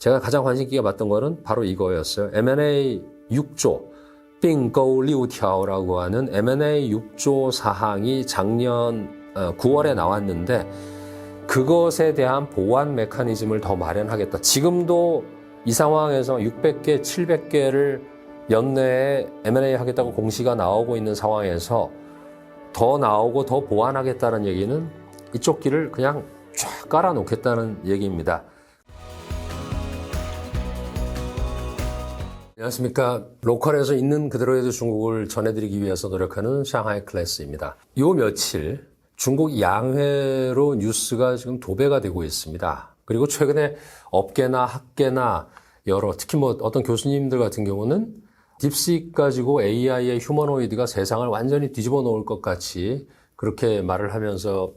제가 가장 관심 있게 봤던 거는 바로 이거였어요. M&A 6조, 빙고 6条라고 하는 M&A 6조 사항이 작년 9월에 나왔는데 그것에 대한 보완 메커니즘을 더 마련하겠다. 지금도 이 상황에서 600개, 700개를 연내에 M&A 하겠다고 공시가 나오고 있는 상황에서 더 나오고 더 보완하겠다는 얘기는 이쪽 길을 그냥 쫙 깔아놓겠다는 얘기입니다. 안녕하십니까. 로컬에서 있는 그대로의 중국을 전해드리기 위해서 노력하는 샹하이 클래스입니다. 요 며칠 중국 양회로 뉴스가 지금 도배가 되고 있습니다. 그리고 최근에 업계나 학계나 특히 어떤 교수님들 같은 경우는 딥시크 가지고 AI의 휴머노이드가 세상을 완전히 뒤집어 놓을 것 같이 그렇게 말을 하면서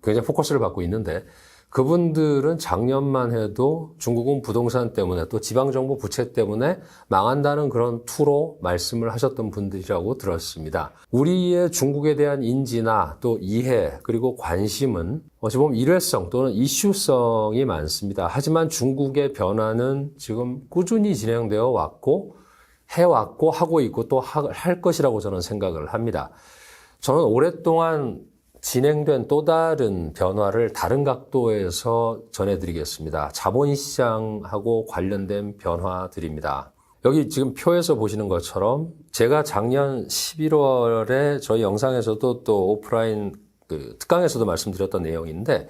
굉장히 포커스를 받고 있는데 그분들은 작년만 해도 중국은 부동산 때문에 또 지방정부 부채 때문에 망한다는 그런 투로 말씀을 하셨던 분들이라고 들었습니다. 우리의 중국에 대한 인지나 또 이해 그리고 관심은 어찌 보면 일회성 또는 이슈성이 많습니다. 하지만 중국의 변화는 지금 꾸준히 진행되어 왔고 해왔고 하고 있고 또 할 것이라고 저는 생각을 합니다. 저는 오랫동안 진행된 또 다른 변화를 다른 각도에서 전해드리겠습니다. 자본시장하고 관련된 변화들입니다. 여기 지금 표에서 보시는 것처럼 제가 작년 11월에 저희 영상에서도 또 오프라인 특강에서도 말씀드렸던 내용인데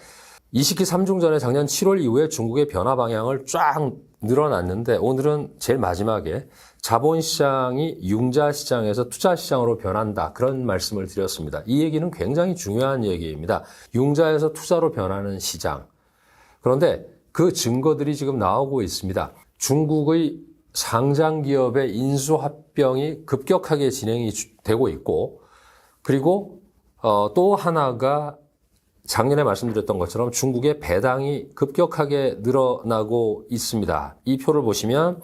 20기 3중전에 작년 7월 이후에 중국의 변화 방향을 쫙 늘어났는데 오늘은 제일 마지막에 자본시장이 융자시장에서 투자시장으로 변한다. 그런 말씀을 드렸습니다. 이 얘기는 굉장히 중요한 얘기입니다. 융자에서 투자로 변하는 시장. 그런데 그 증거들이 지금 나오고 있습니다. 중국의 상장기업의 인수합병이 급격하게 진행이 되고 있고 그리고 또 하나가 작년에 말씀드렸던 것처럼 중국의 배당이 급격하게 늘어나고 있습니다. 이 표를 보시면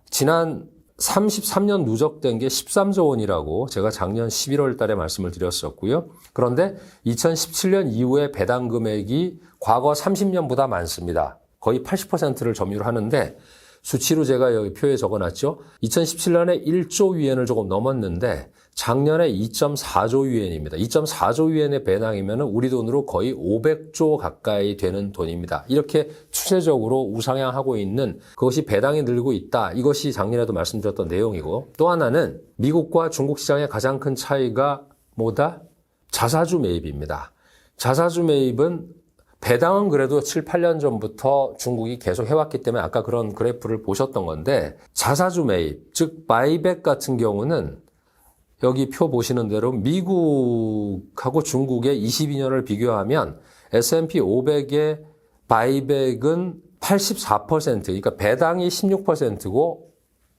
지난 33년 누적된 게 13조 원이라고 제가 작년 11월 달에 말씀을 드렸었고요. 그런데 2017년 이후에 배당 금액이 과거 30년보다 많습니다. 거의 80%를 점유를 하는데 수치로 제가 여기 표에 적어놨죠. 2017년에 1조 위엔을 조금 넘었는데 작년에 2.4조 위엔입니다. 2.4조 위엔의 배당이면 우리 돈으로 거의 500조 가까이 되는 돈입니다. 이렇게 추세적으로 우상향하고 있는 그것이 배당이 늘고 있다. 이것이 작년에도 말씀드렸던 내용이고 또 하나는 미국과 중국 시장의 가장 큰 차이가 뭐다? 자사주 매입입니다. 자사주 매입은 배당은 그래도 7, 8년 전부터 중국이 계속 해왔기 때문에 아까 그런 그래프를 보셨던 건데 자사주 매입, 즉 바이백 같은 경우는 여기 표 보시는 대로 미국하고 중국의 22년을 비교하면 S&P 500의 바이백은 84%, 그러니까 배당이 16%고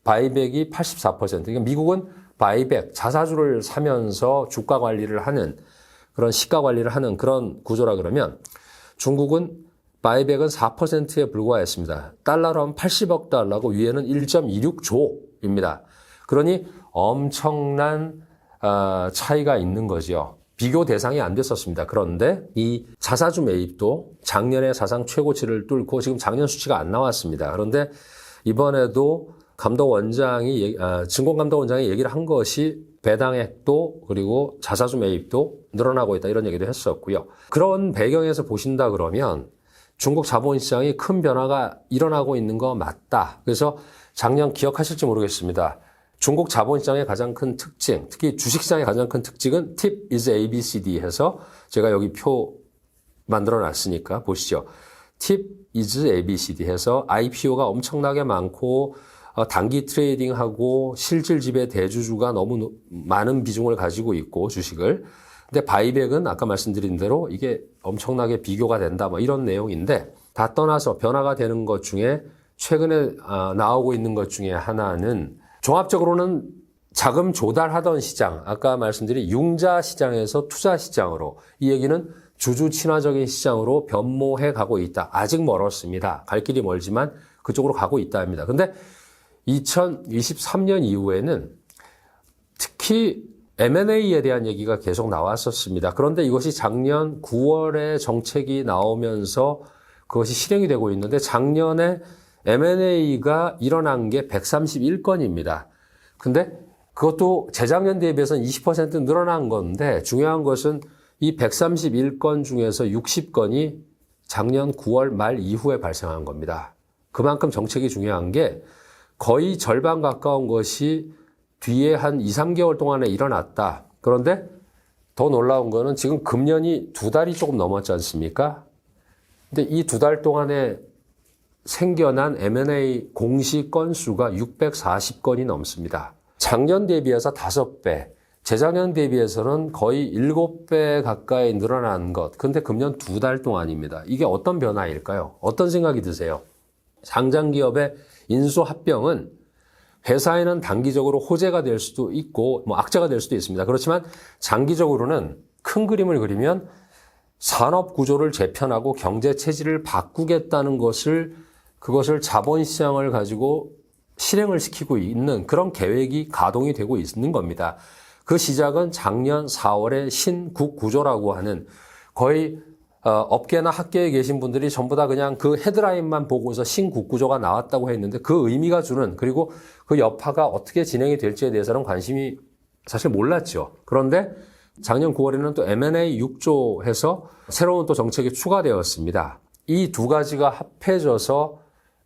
바이백이 84%. 그러니까 미국은 바이백, 자사주를 사면서 주가 관리를 하는 그런 시가 관리를 하는 그런 구조라 그러면 중국은 바이백은 4%에 불과했습니다. 달러로 하면 80억 달러고 위에는 1.26조입니다. 그러니 엄청난 차이가 있는 거죠. 비교 대상이 안 됐었습니다. 그런데 이 자사주 매입도 작년에 사상 최고치를 뚫고 지금 작년 수치가 안 나왔습니다. 그런데 이번에도 증권감독원장이 얘기를 한 것이 배당액도 그리고 자사주 매입도 늘어나고 있다 이런 얘기도 했었고요. 그런 배경에서 보신다 그러면 중국 자본시장이 큰 변화가 일어나고 있는 거 맞다. 그래서 작년 기억하실지 모르겠습니다. 중국 자본시장의 가장 큰 특징, 특히 주식시장의 가장 큰 특징은 tip is ABCD 해서 제가 여기 표 만들어 놨으니까 보시죠. tip is ABCD 해서 IPO가 엄청나게 많고 단기 트레이딩하고 실질 지배 대주주가 너무 많은 비중을 가지고 있고 주식을. 근데 바이백은 아까 말씀드린 대로 이게 엄청나게 비교가 된다 이런 내용인데 다 떠나서 변화가 되는 것 중에 최근에 나오고 있는 것 중에 하나는 종합적으로는 자금 조달하던 시장, 아까 말씀드린 융자 시장에서 투자 시장으로 이 얘기는 주주 친화적인 시장으로 변모해 가고 있다. 아직 멀었습니다. 갈 길이 멀지만 그쪽으로 가고 있다입니다. 근데 2023년 이후에는 특히 M&A에 대한 얘기가 계속 나왔었습니다. 그런데 이것이 작년 9월에 정책이 나오면서 그것이 실행이 되고 있는데 작년에 M&A가 일어난 게 131건입니다. 근데 그것도 재작년 대비해서는 20% 늘어난 건데 중요한 것은 이 131건 중에서 60건이 작년 9월 말 이후에 발생한 겁니다. 그만큼 정책이 중요한 게 거의 절반 가까운 것이 뒤에 한 2, 3개월 동안에 일어났다. 그런데 더 놀라운 거는 지금 금년이 2달이 조금 넘었지 않습니까? 근데 이 2달 동안에 생겨난 M&A 공시 건수가 640건이 넘습니다. 작년 대비해서 5배, 재작년 대비해서는 거의 7배 가까이 늘어난 것. 근데 금년 2달 동안입니다. 이게 어떤 변화일까요? 어떤 생각이 드세요? 상장기업의 인수합병은 회사에는 단기적으로 호재가 될 수도 있고 악재가 될 수도 있습니다. 그렇지만 장기적으로는 큰 그림을 그리면 산업 구조를 재편하고 경제 체질을 바꾸겠다는 그것을 자본시장을 가지고 실행을 시키고 있는 그런 계획이 가동이 되고 있는 겁니다. 그 시작은 작년 4월에 신국구조라고 하는 거의 업계나 학계에 계신 분들이 전부 다 그냥 그 헤드라인만 보고서 신국구조가 나왔다고 했는데 그 의미가 주는 그리고 그 여파가 어떻게 진행이 될지에 대해서는 관심이 사실 몰랐죠. 그런데 작년 9월에는 또 M&A 6조 해서 새로운 또 정책이 추가되었습니다. 이 두 가지가 합해져서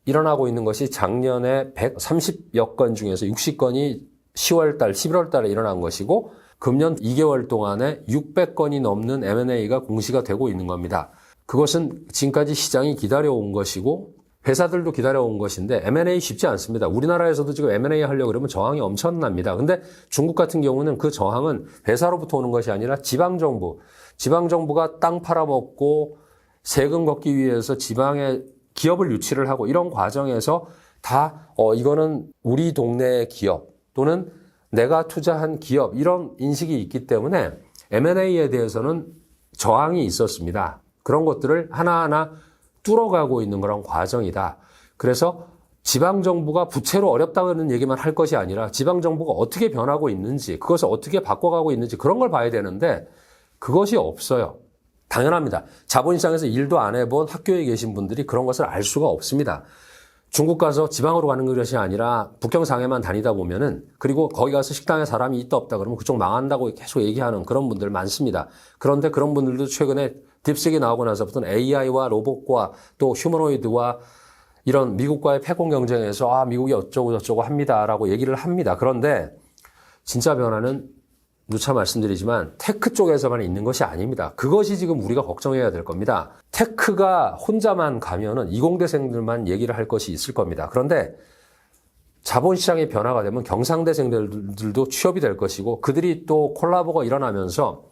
일어나고 있는 것이 작년에 130여 건 중에서 60건이 10월 달, 11월 달에 일어난 것이고 금년 2개월 동안에 600건이 넘는 M&A가 공시가 되고 있는 겁니다. 그것은 지금까지 시장이 기다려온 것이고 회사들도 기다려온 것인데 M&A 쉽지 않습니다. 우리나라에서도 지금 M&A 하려고 그러면 저항이 엄청납니다. 근데 중국 같은 경우는 그 저항은 회사로부터 오는 것이 아니라 지방정부가 땅 팔아먹고 세금 걷기 위해서 지방에 기업을 유치를 하고 이런 과정에서 다 이거는 우리 동네의 기업 또는 내가 투자한 기업 이런 인식이 있기 때문에 M&A에 대해서는 저항이 있었습니다. 그런 것들을 하나하나 뚫어가고 있는 그런 과정이다. 그래서 지방정부가 부채로 어렵다는 얘기만 할 것이 아니라 지방정부가 어떻게 변하고 있는지 그것을 어떻게 바꿔가고 있는지 그런 걸 봐야 되는데 그것이 없어요. 당연합니다. 자본시장에서 일도 안 해본 학교에 계신 분들이 그런 것을 알 수가 없습니다. 중국 가서 지방으로 가는 것이 아니라 북경상해만 다니다 보면은 그리고 거기 가서 식당에 사람이 있다 없다 그러면 그쪽 망한다고 계속 얘기하는 그런 분들 많습니다. 그런데 그런 분들도 최근에 딥식이 나오고 나서부터는 AI와 로봇과 또 휴머노이드와 이런 미국과의 패권 경쟁에서 미국이 어쩌고 저쩌고 합니다라고 얘기를 합니다. 그런데 진짜 변화는 누차 말씀드리지만 테크 쪽에서만 있는 것이 아닙니다. 그것이 지금 우리가 걱정해야 될 겁니다. 테크가 혼자만 가면은 이공대생들만 얘기를 할 것이 있을 겁니다. 그런데 자본시장의 변화가 되면 경상대생들도 취업이 될 것이고 그들이 또 콜라보가 일어나면서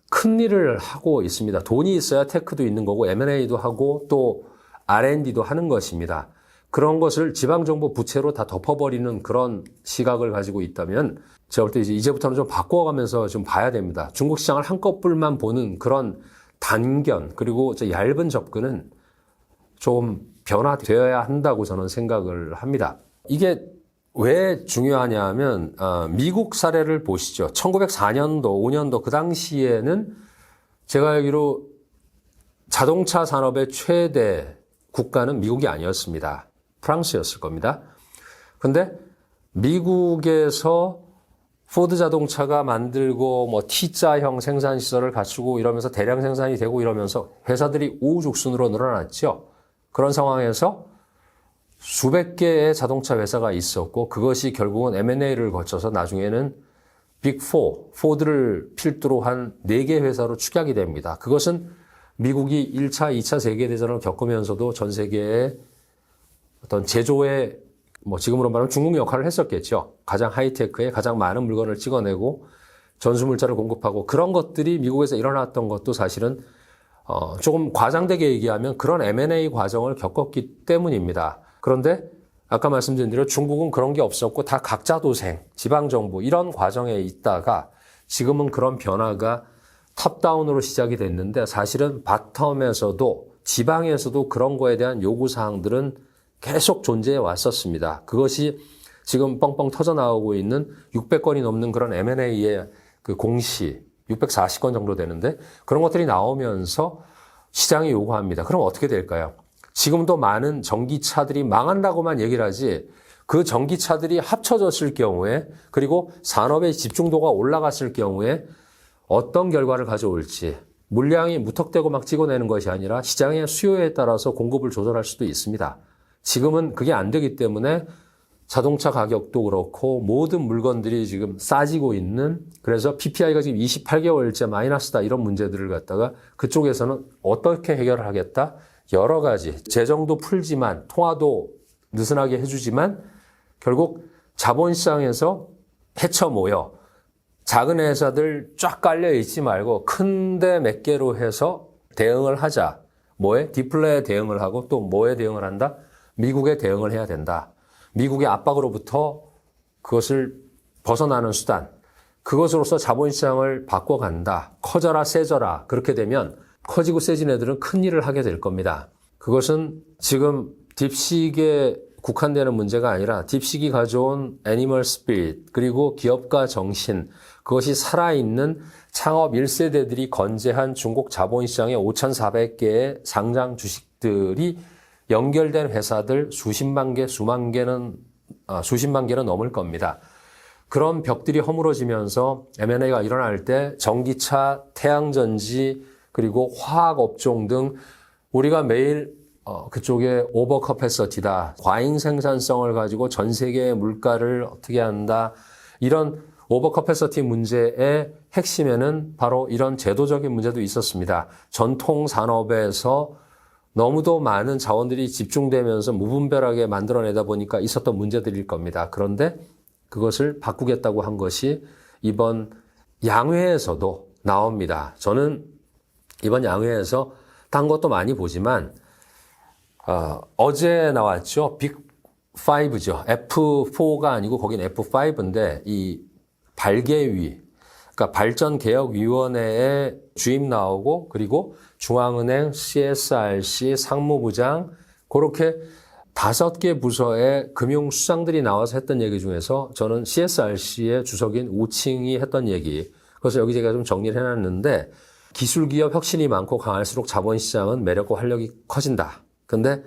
큰 일을 하고 있습니다. 돈이 있어야 테크도 있는 거고 M&A도 하고 또 R&D도 하는 것입니다. 그런 것을 지방정부 부채로 다 덮어버리는 그런 시각을 가지고 있다면 제가 볼 때 이제부터는 좀 바꿔가면서 좀 봐야 됩니다. 중국 시장을 한꺼풀만 보는 그런 단견 그리고 얇은 접근은 좀 변화되어야 한다고 저는 생각을 합니다. 이게 왜 중요하냐 하면 미국 사례를 보시죠. 1904년도, 5년도 그 당시에는 제가 알기로 자동차 산업의 최대 국가는 미국이 아니었습니다. 프랑스였을 겁니다. 근데 미국에서 포드 자동차가 만들고 T자형 생산 시설을 갖추고 이러면서 대량 생산이 되고 이러면서 회사들이 우후죽순으로 늘어났죠. 그런 상황에서 수백 개의 자동차 회사가 있었고 그것이 결국은 M&A를 거쳐서 나중에는 빅4, 포드를 필두로 한 4개 회사로 축약이 됩니다. 그것은 미국이 1차, 2차 세계대전을 겪으면서도 전 세계의 어떤 제조의 지금으로 말하면 중국 역할을 했었겠죠. 가장 하이테크에 가장 많은 물건을 찍어내고 전수물자를 공급하고 그런 것들이 미국에서 일어났던 것도 사실은 조금 과장되게 얘기하면 그런 M&A 과정을 겪었기 때문입니다. 그런데 아까 말씀드린 대로 중국은 그런 게 없었고 다 각자 도생, 지방정부 이런 과정에 있다가 지금은 그런 변화가 탑다운으로 시작이 됐는데 사실은 바텀에서도 지방에서도 그런 거에 대한 요구사항들은 계속 존재해 왔었습니다. 그것이 지금 뻥뻥 터져 나오고 있는 600건이 넘는 그런 M&A의 그 공시, 640건 정도 되는데 그런 것들이 나오면서 시장이 요구합니다. 그럼 어떻게 될까요? 지금도 많은 전기차들이 망한다고만 얘기를 하지 그 전기차들이 합쳐졌을 경우에 그리고 산업의 집중도가 올라갔을 경우에 어떤 결과를 가져올지 물량이 무턱대고 막 찍어내는 것이 아니라 시장의 수요에 따라서 공급을 조절할 수도 있습니다. 지금은 그게 안 되기 때문에 자동차 가격도 그렇고 모든 물건들이 지금 싸지고 있는 그래서 PPI가 지금 28개월째 마이너스다 이런 문제들을 갖다가 그쪽에서는 어떻게 해결을 하겠다? 여러 가지 재정도 풀지만 통화도 느슨하게 해주지만 결국 자본시장에서 헤쳐 모여 작은 회사들 쫙 깔려 있지 말고 큰데 몇 개로 해서 대응을 하자. 뭐에? 디플레에 대응을 하고 또 뭐에 대응을 한다? 미국에 대응을 해야 된다. 미국의 압박으로부터 그것을 벗어나는 수단. 그것으로서 자본시장을 바꿔간다. 커져라 세져라. 그렇게 되면 커지고 세진 애들은 큰 일을 하게 될 겁니다. 그것은 지금 딥식에 국한되는 문제가 아니라 딥식이 가져온 애니멀 스피릿 그리고 기업가 정신 그것이 살아있는 창업 1세대들이 건재한 중국 자본시장의 5,400개의 상장 주식들이 연결된 회사들 수십만 개, 수십만 개는 넘을 겁니다. 그런 벽들이 허물어지면서 M&A가 일어날 때 전기차, 태양전지 그리고 화학업종 등 우리가 매일 그쪽에 오버커패서티다. 과잉 생산성을 가지고 전 세계의 물가를 어떻게 한다. 이런 오버커패서티 문제의 핵심에는 바로 이런 제도적인 문제도 있었습니다. 전통 산업에서 너무도 많은 자원들이 집중되면서 무분별하게 만들어내다 보니까 있었던 문제들일 겁니다. 그런데 그것을 바꾸겠다고 한 것이 이번 양회에서도 나옵니다. 저는 이번 양회에서 딴 것도 많이 보지만 어제 나왔죠. 빅5죠. F4가 아니고 거긴 F5인데 이 발개위, 그러니까 발전개혁위원회의 주임 나오고 그리고 중앙은행, CSRC, 상무부장 그렇게 5개 부서의 금융수장들이 나와서 했던 얘기 중에서 저는 CSRC의 주석인 우칭이 했던 얘기 그래서 여기 제가 좀 정리를 해놨는데 기술기업 혁신이 많고 강할수록 자본시장은 매력과 활력이 커진다. 근데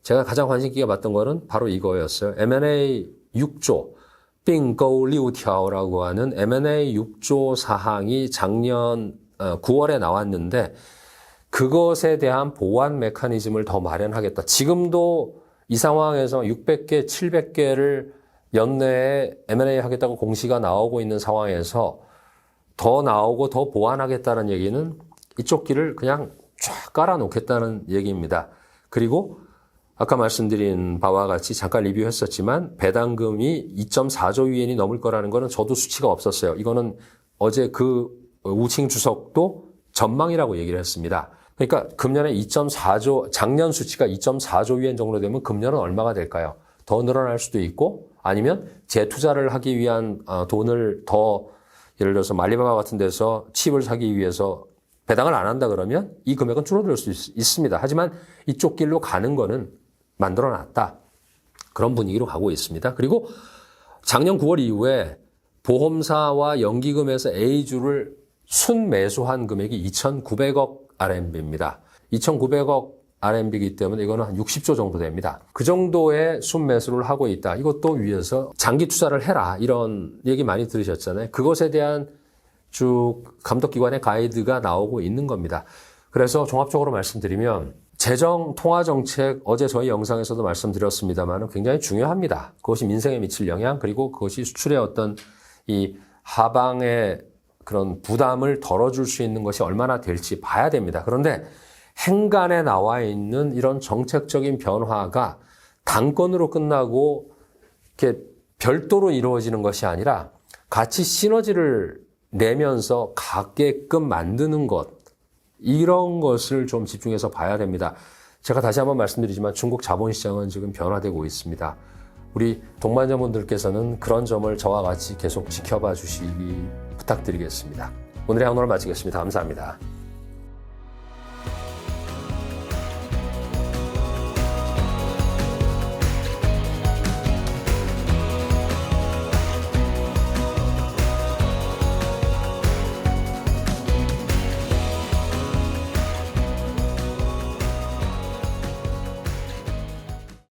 제가 가장 관심 있게 봤던 거는 바로 이거였어요. M&A 6조, 빙고 6条라고 하는 M&A 6조 사항이 작년 9월에 나왔는데 그것에 대한 보완 메커니즘을 더 마련하겠다. 지금도 이 상황에서 600개, 700개를 연내에 M&A 하겠다고 공시가 나오고 있는 상황에서 더 나오고 더 보완하겠다는 얘기는 이쪽 길을 그냥 쫙 깔아놓겠다는 얘기입니다. 그리고 아까 말씀드린 바와 같이 잠깐 리뷰했었지만 배당금이 2.4조 위엔이 넘을 거라는 거는 저도 수치가 없었어요. 이거는 어제 그 우칭 주석도 전망이라고 얘기를 했습니다. 그러니까 금년에 2.4조, 작년 수치가 2.4조 위엔 정도 되면 금년은 얼마가 될까요? 더 늘어날 수도 있고 아니면 재투자를 하기 위한 돈을 더 예를 들어서 말리바바 같은 데서 칩을 사기 위해서 배당을 안 한다 그러면 이 금액은 줄어들 수 있습니다. 하지만 이쪽 길로 가는 거는 만들어놨다. 그런 분위기로 가고 있습니다. 그리고 작년 9월 이후에 보험사와 연기금에서 A주를 순매수한 금액이 2,900억 RMB입니다. 2,900억 RMB이기 때문에 이거는 한 60조 정도 됩니다. 그 정도의 순매수를 하고 있다. 이것도 위에서 장기 투자를 해라. 이런 얘기 많이 들으셨잖아요. 그것에 대한 쭉 감독기관의 가이드가 나오고 있는 겁니다. 그래서 종합적으로 말씀드리면 재정 통화 정책 어제 저희 영상에서도 말씀드렸습니다만 굉장히 중요합니다. 그것이 민생에 미칠 영향 그리고 그것이 수출의 어떤 이 하방의 그런 부담을 덜어줄 수 있는 것이 얼마나 될지 봐야 됩니다. 그런데 행간에 나와 있는 이런 정책적인 변화가 단건으로 끝나고 이렇게 별도로 이루어지는 것이 아니라 같이 시너지를 내면서 가게끔 만드는 것 이런 것을 좀 집중해서 봐야 됩니다. 제가 다시 한번 말씀드리지만 중국 자본시장은 지금 변화되고 있습니다. 우리 동반자분들께서는 그런 점을 저와 같이 계속 지켜봐 주시기 부탁드리겠습니다. 오늘의 항론을 마치겠습니다. 감사합니다.